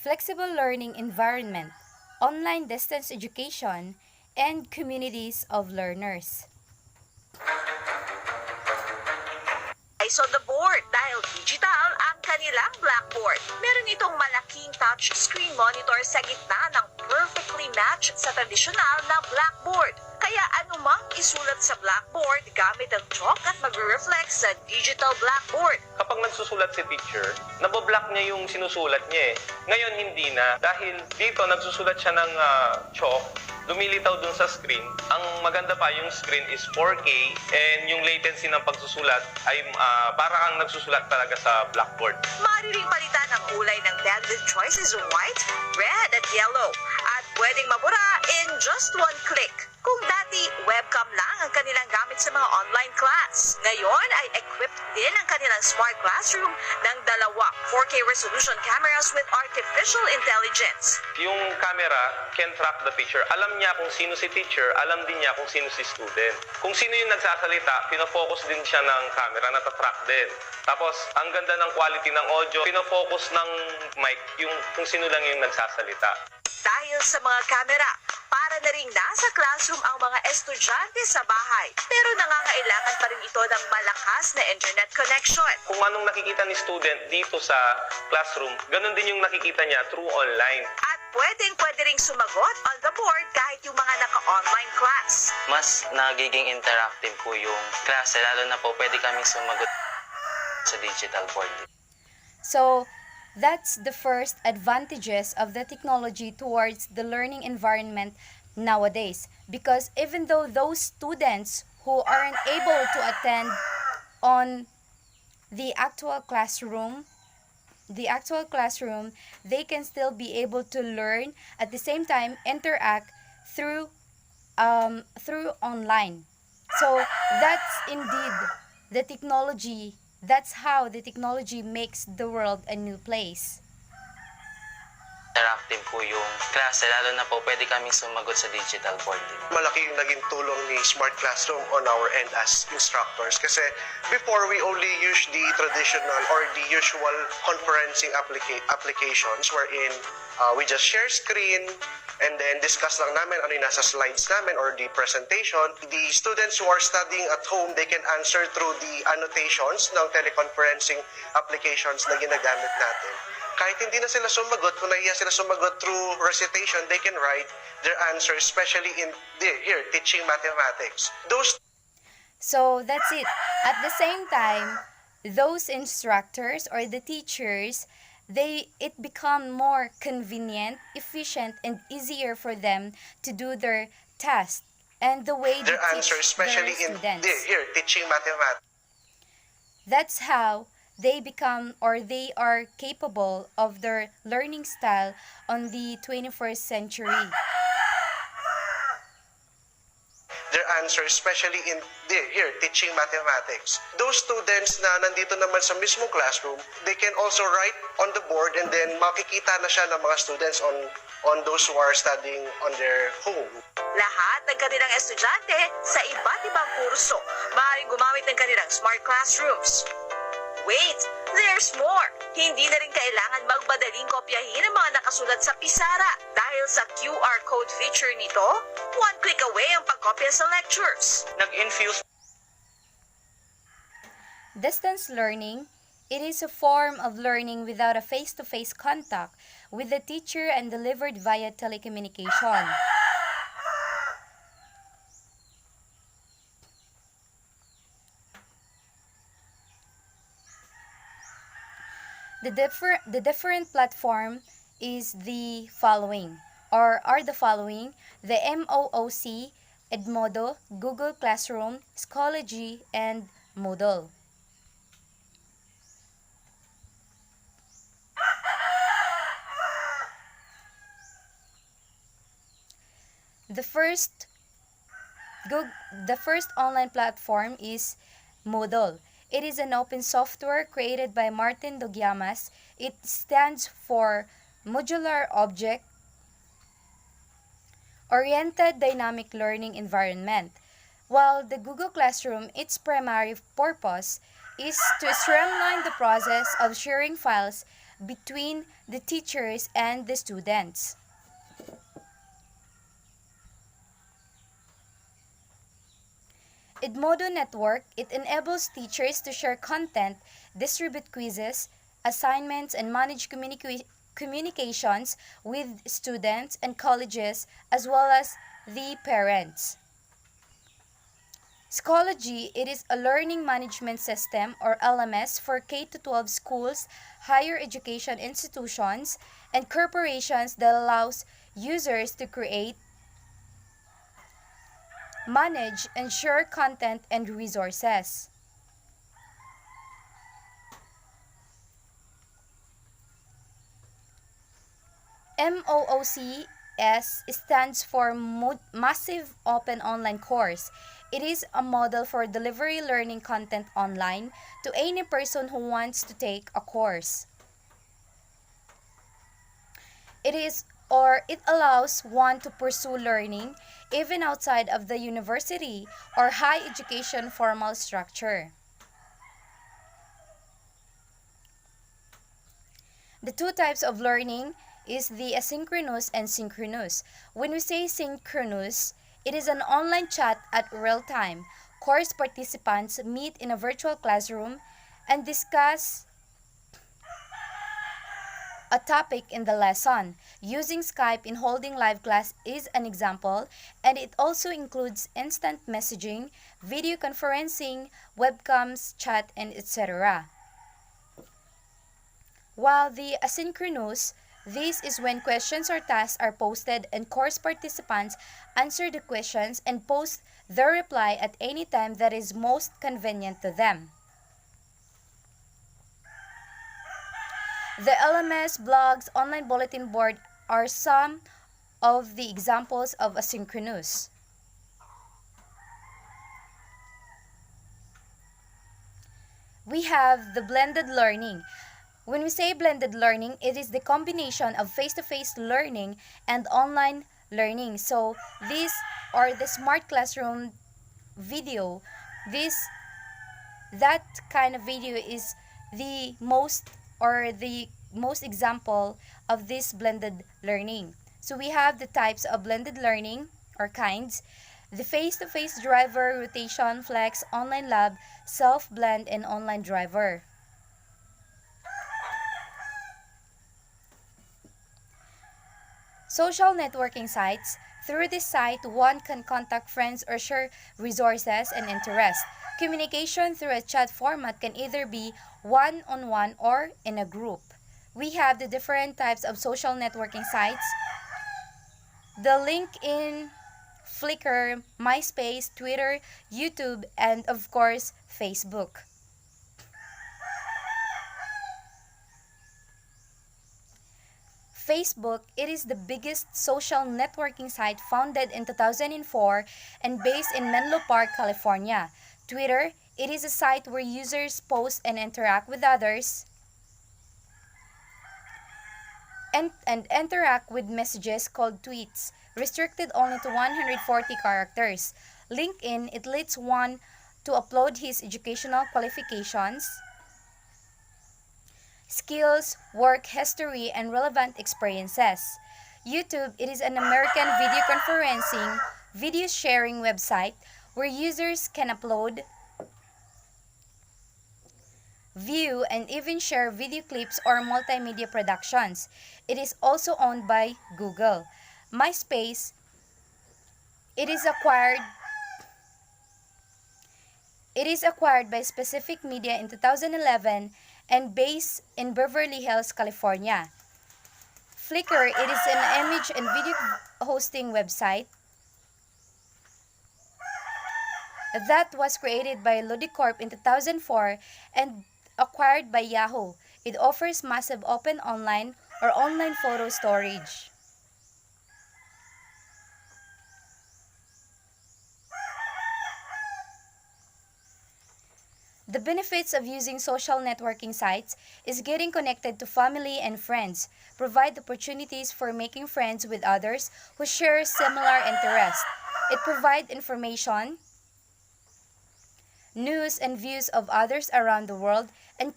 flexible learning environment, online distance education, and communities of learners. Eyes on the board dahil digital ang kanilang blackboard. Meron itong malaking touchscreen monitor sa gitna ng perfectly matched sa tradisyonal na blackboard. Kaya anumang isulat sa blackboard gamit ang chalk at magre-reflect sa digital blackboard. Kapag nagsusulat si teacher, nabablock niya yung sinusulat niya eh. Ngayon hindi na. Dahil dito nagsusulat siya ng chalk, lumilitaw dun sa screen. Ang maganda pa, yung screen is 4K and yung latency ng pagsusulat ay para kang nagsusulat talaga sa blackboard. Maaari ring palitan ang kulay ng tentative choices white, red at yellow at pwedeng mabura in just one click. Kung dati webcam lang ang kanilang gamit sa mga online class, ngayon ay equipped din ang kanilang smart classroom ng dalawa 4K resolution cameras with artificial intelligence. Yung camera can track the teacher. Alam niya kung sino si teacher, alam din niya kung sino si student. Kung sino yung nagsasalita, pinofocus din siya ng camera, natatrack din. Tapos, ang ganda ng quality ng audio, pinofocus ng mic yung kung sino lang yung nagsasalita. Dahil sa mga kamera, para na rin nasa classroom ang mga estudyante sa bahay. Pero nangangailangan pa rin ito ng malakas na internet connection. Kung anong nakikita ni student dito sa classroom, ganun din yung nakikita niya through online. At pwede ring sumagot on the board kahit yung mga naka-online class. Mas nagiging interactive po yung klase, lalo na po pwede kaming sumagot sa digital board. So, that's the first advantages of the technology towards the learning environment nowadays. Because even though those students who aren't able to attend on the actual classroom, they can still be able to learn at the same time interact through online. So that's indeed the technology. That's how the technology makes the world a new place. Interactive po yung klase, lalo na po pwede kaming sumagot sa digital board. Malaki yung naging tulong ni Smart Classroom on our end as instructors. Kasi before, we only use the traditional or the usual conferencing applications wherein we just share screen and then discuss lang namin ano yung nasa slides namin or the presentation. The students who are studying at home, they can answer through the annotations ng teleconferencing applications na ginagamit natin. Kahit hindi na sila sumagot, kung nahiya sila sumagot through recitation, they can write their answers, especially in here, teaching mathematics. So that's it. At the same time, those instructors or the teachers, it become more convenient, efficient, and easier for them to do their task and the way they their teach answers, especially their in students. here, teaching mathematics. That's how they become or they are capable of their learning style on the 21st century. Their answers, especially in here, teaching mathematics. Those students na nandito naman sa mismong classroom, they can also write on the board and then makikita na siya ng mga students on those who are studying on their home. Lahat ng kanilang estudyante sa iba't ibang kurso maaaring gumamit ng kanilang smart classrooms. Wait, there's more! Hindi na rin kailangan magmadaling kopyahin ang mga nakasulat sa pisara dahil sa QR code feature nito, one click away ang pagkopya sa lectures. Nag-infuse Distance learning, it is a form of learning without a face-to-face contact with the teacher and delivered via telecommunication. The different platform is the following, or are the following: the MOOC, Edmodo, Google Classroom, Schoology, and Moodle. The first online platform is Moodle. It is an open software created by Martin Dogiamas. It stands for Modular Object Oriented Dynamic Learning Environment. While the Google Classroom, its primary purpose is to streamline the process of sharing files between the teachers and the students. Edmodo Network, it enables teachers to share content, distribute quizzes, assignments, and manage communications with students and colleges as well as the parents. Schoology, it is a learning management system or LMS for K-12 schools, higher education institutions, and corporations that allows users to create, manage, and share content and resources. MOOCs stands for Massive Open Online Course. It is a model for delivery learning content online to any person who wants to take a course. It allows one to pursue learning even outside of the university or high education formal structure. The two types of learning is the asynchronous and synchronous. When we say synchronous, it is an online chat at real time. Course participants meet in a virtual classroom and discuss a topic in the lesson. Using Skype in holding live class is an example, and it also includes instant messaging, video conferencing, webcams, chat, and etc. While the asynchronous, this is when questions or tasks are posted and course participants answer the questions and post their reply at any time that is most convenient to them. The LMS, blogs, online bulletin board are some of the examples of asynchronous. We have the blended learning. When we say blended learning, it is the combination of face-to-face learning and online learning. So these are the smart classroom video. That kind of video is the most example of this blended learning. So we have the types of blended learning or kinds: the face-to-face driver, rotation, flex, online lab, self-blend, and online driver. Social networking sites. Through this site, one can contact friends or share resources and interests. Communication through a chat format can either be one-on-one or in a group. We have the different types of social networking sites: the LinkedIn, Flickr, MySpace, Twitter, YouTube, and of course, Facebook. Facebook, it is the biggest social networking site founded in 2004 and based in Menlo Park, California. Twitter, it is a site where users post and interact with others and interact with messages called tweets, restricted only to 140 characters. LinkedIn, it lets one to upload his educational qualifications, skills, work history, and relevant experiences. YouTube, it is an American video conferencing, video sharing website where users can upload, view, and even share video clips or multimedia productions. It is also owned by Google. MySpace, it is acquired by Specific Media in 2011 and based in Beverly Hills, California. Flickr, it is an image and video hosting website that was created by Ludicorp in 2004 and acquired by Yahoo. It offers massive open online or online photo storage. The benefits of using social networking sites is getting connected to family and friends, provide opportunities for making friends with others who share similar interests. It provides information, news, and views of others around the world and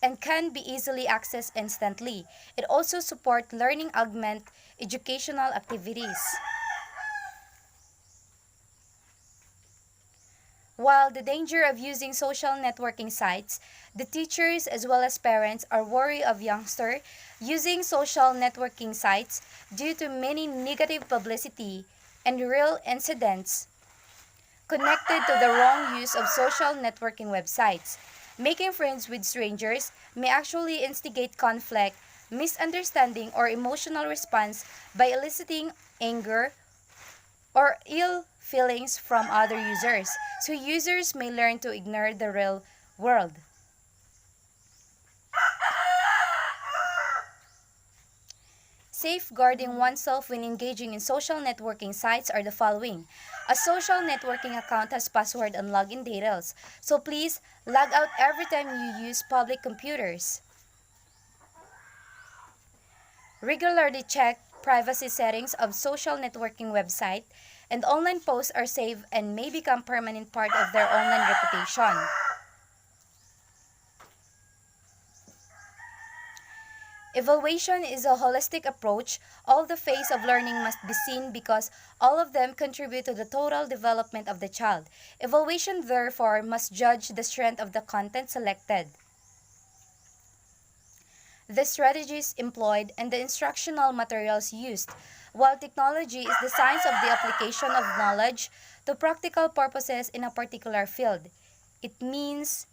and can be easily accessed instantly. It also supports learning augment educational activities. While the danger of using social networking sites, the teachers as well as parents are worried of youngsters using social networking sites due to many negative publicity and real incidents connected to the wrong use of social networking websites. Making friends with strangers may actually instigate conflict, misunderstanding, or emotional response by eliciting anger or ill feelings from other users. So users may learn to ignore the real world. Safeguarding oneself when engaging in social networking sites are the following. A social networking account has password and login details, so please log out every time you use public computers. Regularly check privacy settings of social networking website, and online posts are saved and may become permanent part of their online reputation. Evaluation is a holistic approach. All the phases of learning must be seen because all of them contribute to the total development of the child. Evaluation, therefore, must judge the strength of the content selected, the strategies employed, and the instructional materials used. While technology is the science of the application of knowledge to practical purposes in a particular field, it means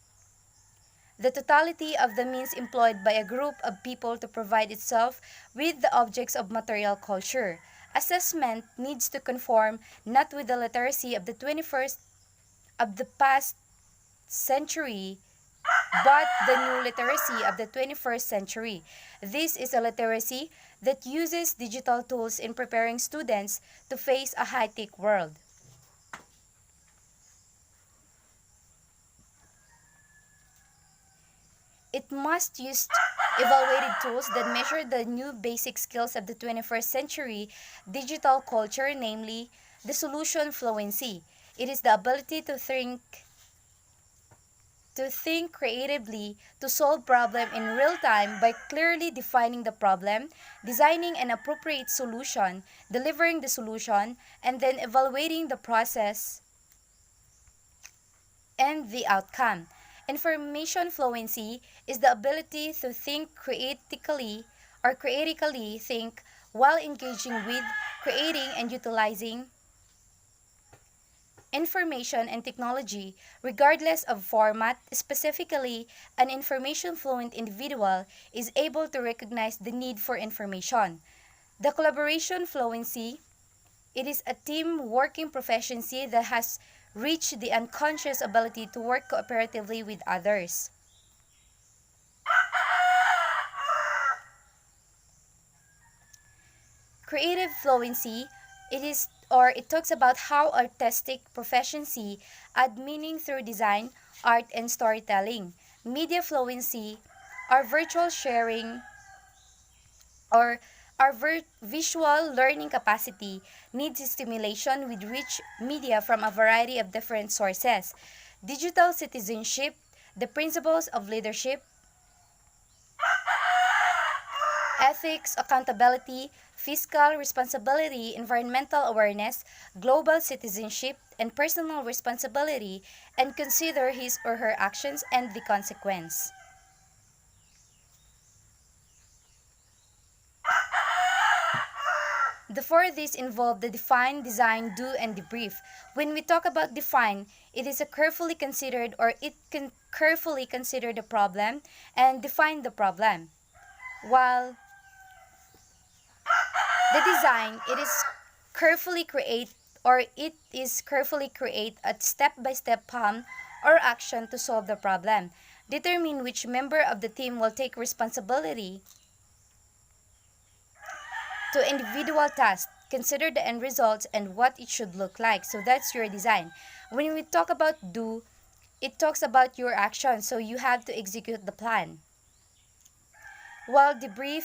the totality of the means employed by a group of people to provide itself with the objects of material culture. Assessment needs to conform not with the literacy of the past century, but the new literacy of the 21st century. This is a literacy that uses digital tools in preparing students to face a high-tech world. It must use evaluated tools that measure the new basic skills of the 21st century digital culture, namely the solution fluency. It is the ability to think creatively, to solve problem in real time by clearly defining the problem, designing an appropriate solution, delivering the solution, and then evaluating the process and the outcome. Information fluency is the ability to think critically think while engaging with, creating, and utilizing information and technology, regardless of format. Specifically, an information fluent individual is able to recognize the need for information. The collaboration fluency, it is a team working proficiency that has reached the unconscious ability to work cooperatively with others. Creative fluency, it talks about how artistic proficiency add meaning through design, art, and storytelling. Media fluency, our virtual sharing or our visual learning capacity needs stimulation with rich media from a variety of different sources. Digital citizenship, the principles of leadership, ethics, accountability, fiscal responsibility, environmental awareness, global citizenship, and personal responsibility, and consider his or her actions and the consequence. The four of these involve the define, design, do, and debrief. When we talk about define, it is a carefully considered, or it can carefully consider the problem and define the problem. While the design, it is carefully create a step-by-step plan or action to solve the problem. Determine which member of the team will take responsibility to individual tasks. Consider the end results and what it should look like. So that's your design. When we talk about do, it talks about your action, so you have to execute the plan. While debrief,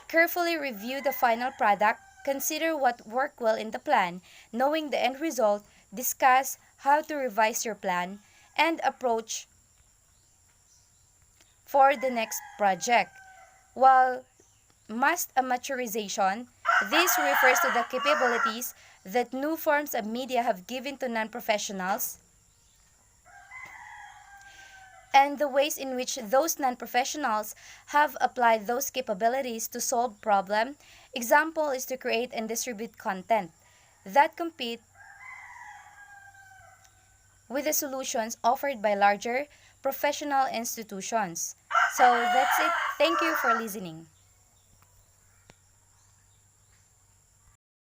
carefully review the final product, consider what worked well in the plan, knowing the end result, discuss how to revise your plan, and approach for the next project. While mass amateurization, this refers to the capabilities that new forms of media have given to non-professionals and the ways in which those non-professionals have applied those capabilities to solve problem. Example is to create and distribute content that compete with the solutions offered by larger professional institutions. So that's it. Thank you for listening.